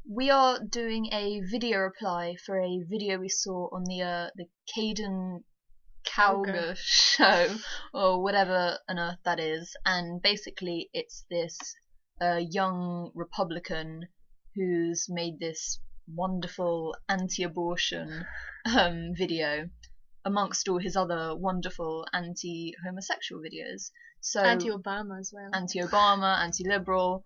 We are doing a video reply for a video we saw on the Caden Cowger show, or whatever on earth that is, and basically it's this young Republican who's made this wonderful anti-abortion video amongst all his other wonderful anti-homosexual videos. So Anti-Obama as well. Anti-Obama, anti-liberal.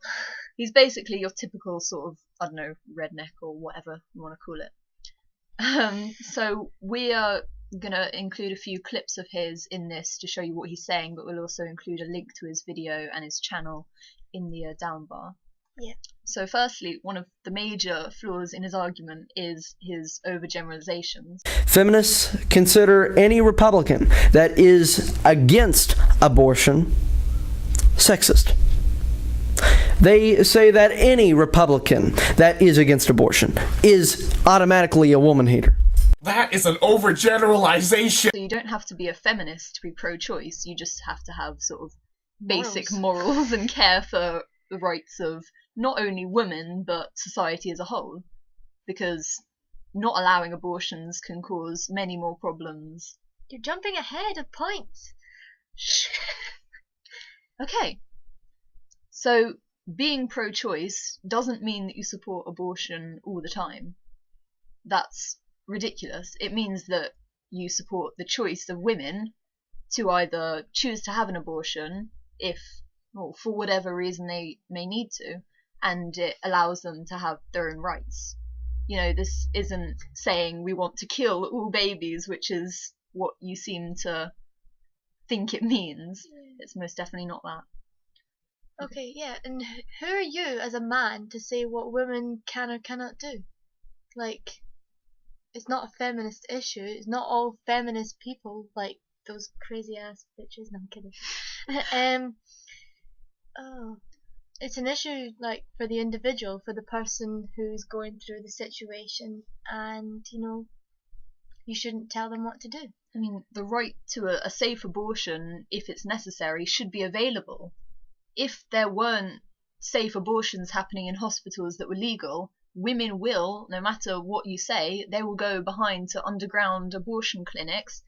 He's basically your typical sort of, I don't know, redneck or whatever you want to call it. So we are going to include a few clips of his in this to show you what he's saying, but we'll also include a link to his video and his channel in the down bar. Yeah. So firstly, one of the major flaws in his argument is his overgeneralizations. Feminists consider any Republican that is against abortion sexist. They say that any Republican that is against abortion is automatically a woman hater. That is an overgeneralization. So you don't have to be a feminist to be pro-choice, you just have to have sort of basic morals and care for the rights of not only women but society as a whole, because not allowing abortions can cause many more problems. You're jumping ahead of points. Okay, so being pro-choice doesn't mean that you support abortion all the time. That's ridiculous. It means that you support the choice of women to either choose to have an abortion if, or for whatever reason they may need to, and it allows them to have their own rights. You know, this isn't saying we want to kill all babies, which is what you seem to think it means. It's most definitely not that. Okay, yeah, and who are you as a man to say what women can or cannot do? Like, it's not a feminist issue. It's not all feminist people like those crazy ass bitches. No, I'm kidding. It's an issue like for the individual, for the person who's going through the situation, and you shouldn't tell them what to do. I mean, the right to a safe abortion, if it's necessary, should be available. If there weren't safe abortions happening in hospitals that were legal, women will, no matter what you say, they will go behind to underground abortion clinics,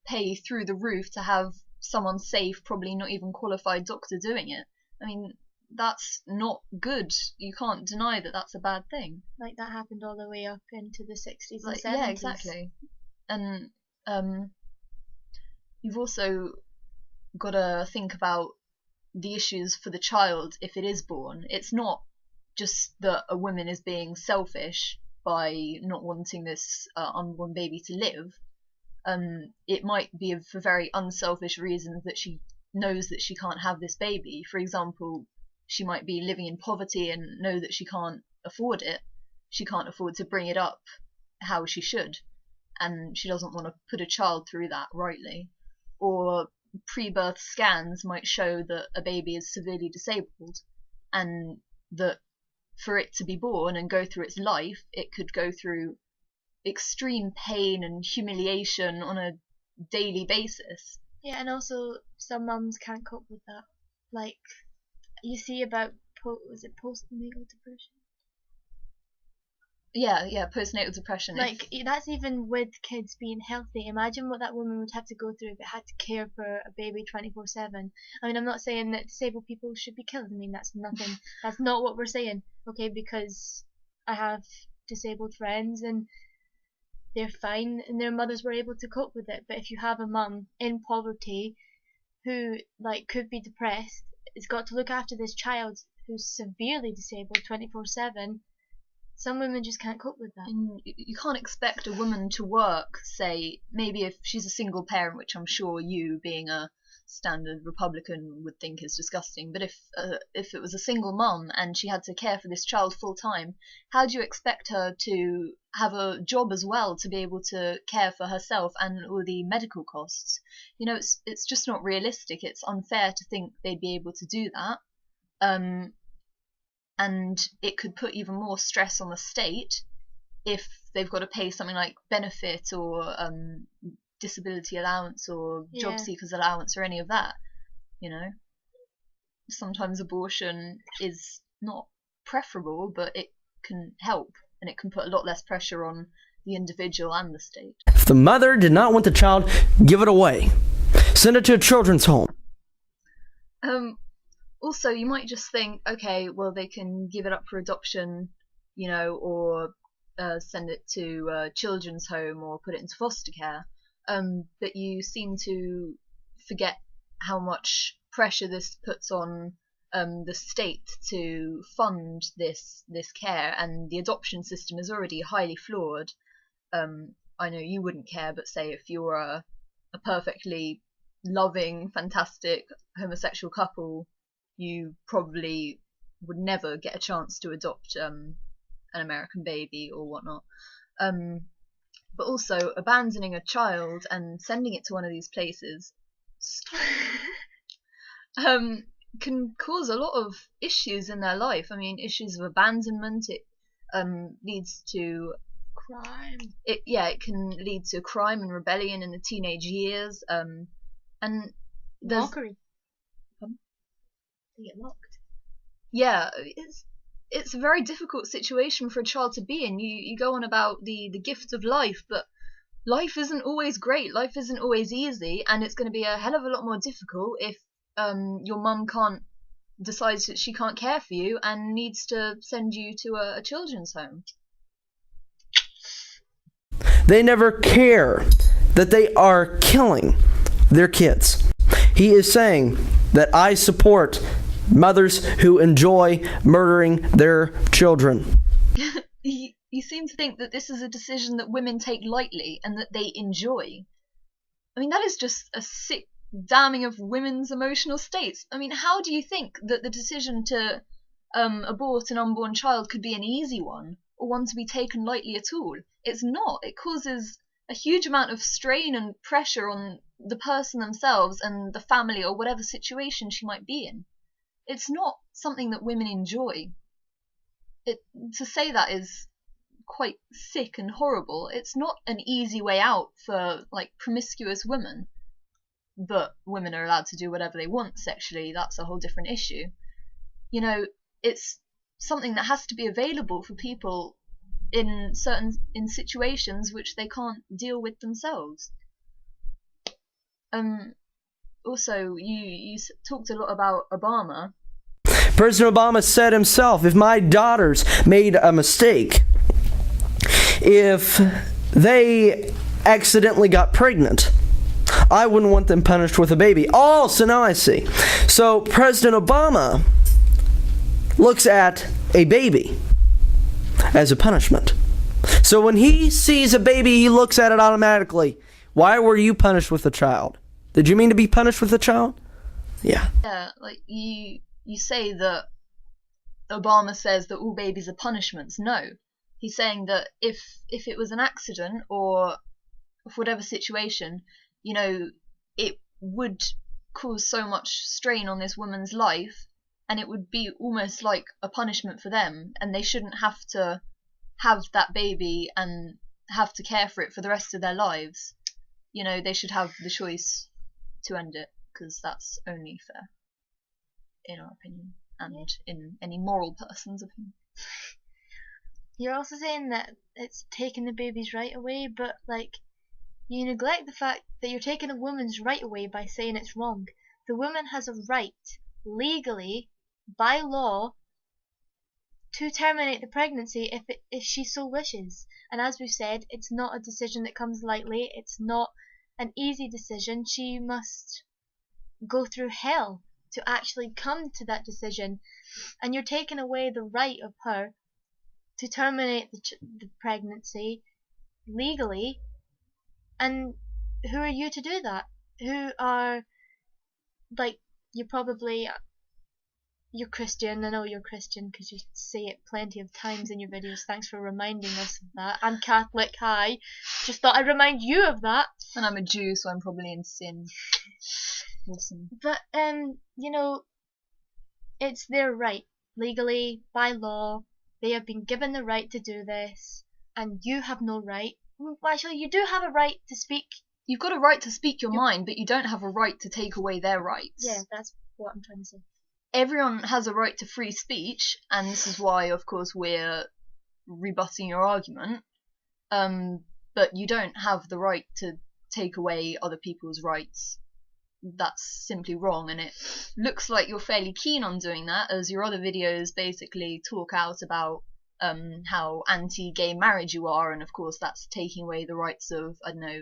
pay through the roof to have someone safe, probably not even qualified doctor doing it. I mean, that's not good. You can't deny that that's a bad thing. Like that happened all the way up into the 60s like, and 70s. Yeah, exactly. And you've also got to think about the issues for the child if it is born. It's not just that a woman is being selfish by not wanting this unborn baby to live. It might be for very unselfish reasons that she knows that she can't have this baby. For example, she might be living in poverty and know that she can't afford it. She can't afford to bring it up how she should, and she doesn't want to put a child through that rightly. Or pre-birth scans might show that a baby is severely disabled, and that for it to be born and go through its life, it could go through extreme pain and humiliation on a daily basis. Yeah, and also some mums can't cope with that. Like, you see about, was it postnatal depression? Yeah, postnatal depression. Like, that's even with kids being healthy. Imagine what that woman would have to go through if it had to care for a baby 24/7. I mean, I'm not saying that disabled people should be killed. I mean, that's nothing. That's not what we're saying, okay? Because I have disabled friends and they're fine and their mothers were able to cope with it. But if you have a mum in poverty who, like, could be depressed, has got to look after this child who's severely disabled 24/7, some women just can't cope with that. And you can't expect a woman to work, say, maybe if she's a single parent, which I'm sure you, being a standard Republican, would think is disgusting, but if it was a single mum and she had to care for this child full time, how do you expect her to have a job as well to be able to care for herself and all the medical costs? You know, it's just not realistic. It's unfair to think they'd be able to do that. And it could put even more stress on the state if they've got to pay something like benefit or disability allowance or job seekers allowance or any of that. You know, sometimes abortion is not preferable, but it can help, and it can put a lot less pressure on the individual and the state. If the mother did not want the child, give it away. Send it to a children's home. Also, you might just think, okay, well, they can give it up for adoption, or send it to a children's home or put it into foster care. But you seem to forget how much pressure this puts on the state to fund this care, and the adoption system is already highly flawed. I know you wouldn't care, but say if you're a perfectly loving, fantastic homosexual couple, you probably would never get a chance to adopt an American baby or whatnot. But also, abandoning a child and sending it to one of these places can cause a lot of issues in their life. I mean, issues of abandonment. It leads to Crime. It can lead to crime and rebellion in the teenage years. And there's Mockery. They get mocked. yeah, it's a very difficult situation for a child to be in. You go on about the gift of life, but life isn't always great. Life isn't always easy, and it's going to be a hell of a lot more difficult if your mum decides that she can't care for you and needs to send you to a children's home. They never care that they are killing their kids. He is saying that I support mothers who enjoy murdering their children. You seem to think that this is a decision that women take lightly and that they enjoy. I mean, that is just a sick damning of women's emotional states. I mean, how do you think that the decision to abort an unborn child could be an easy one, or one to be taken lightly at all? It's not. It causes a huge amount of strain and pressure on the person themselves and the family or whatever situation she might be in. It's not something that women enjoy. To say that is quite sick and horrible. It's not an easy way out for promiscuous women. But women are allowed to do whatever they want sexually. That's a whole different issue. It's something that has to be available for people in situations which they can't deal with themselves. Also, you talked a lot about Obama. President Obama said himself, if my daughters made a mistake, if they accidentally got pregnant, I wouldn't want them punished with a baby. Oh, so now I see. So President Obama looks at a baby as a punishment. So when he sees a baby, he looks at it automatically. Why were you punished with a child? Did you mean to be punished with a child? Yeah. Yeah, you say that Obama says that all babies are punishments. No. He's saying that if it was an accident or for whatever situation, it would cause so much strain on this woman's life, and it would be almost like a punishment for them, and they shouldn't have to have that baby and have to care for it for the rest of their lives. They should have the choice to end it, because that's only fair, in our opinion, and in any moral person's opinion. You're also saying that it's taking the baby's right away, but you neglect the fact that you're taking a woman's right away by saying it's wrong. The woman has a right, legally, by law, to terminate the pregnancy if she so wishes. And as we've said, it's not a decision that comes lightly. It's not an easy decision. She must go through hell to actually come to that decision. And you're taking away the right of her to terminate the pregnancy legally. And who are you to do that? Who are, you're Christian. I know you're Christian because you say it plenty of times in your videos. Thanks for reminding us of that. I'm Catholic, hi. Just thought I'd remind you of that. And I'm a Jew, so I'm probably in sin. Awesome. But, it's their right. Legally, by law, they have been given the right to do this, and you have no right. Well, actually, you do have a right to speak. You've got a right to speak your mind, but you don't have a right to take away their rights. Yeah, that's what I'm trying to say. Everyone has a right to free speech, and this is why, of course, we're rebutting your argument, but you don't have the right to take away other people's rights. That's simply wrong, and it looks like you're fairly keen on doing that, as your other videos basically talk out about how anti-gay marriage you are, and of course that's taking away the rights of, I don't know,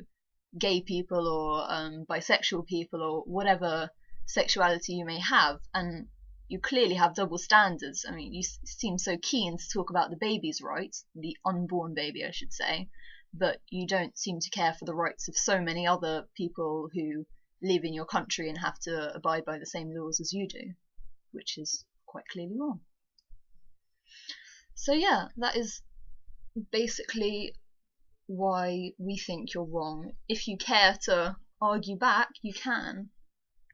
gay people or bisexual people or whatever sexuality you may have, and you clearly have double standards. I mean, you seem so keen to talk about the baby's rights, the unborn baby I should say, but you don't seem to care for the rights of so many other people who live in your country and have to abide by the same laws as you do, which is quite clearly wrong. So yeah, that is basically why we think you're wrong. If you care to argue back, you can.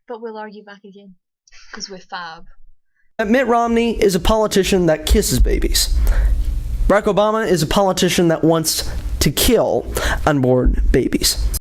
But we'll argue back again. Because we're fab. Mitt Romney is a politician that kisses babies. Barack Obama is a politician that wants to kill unborn babies.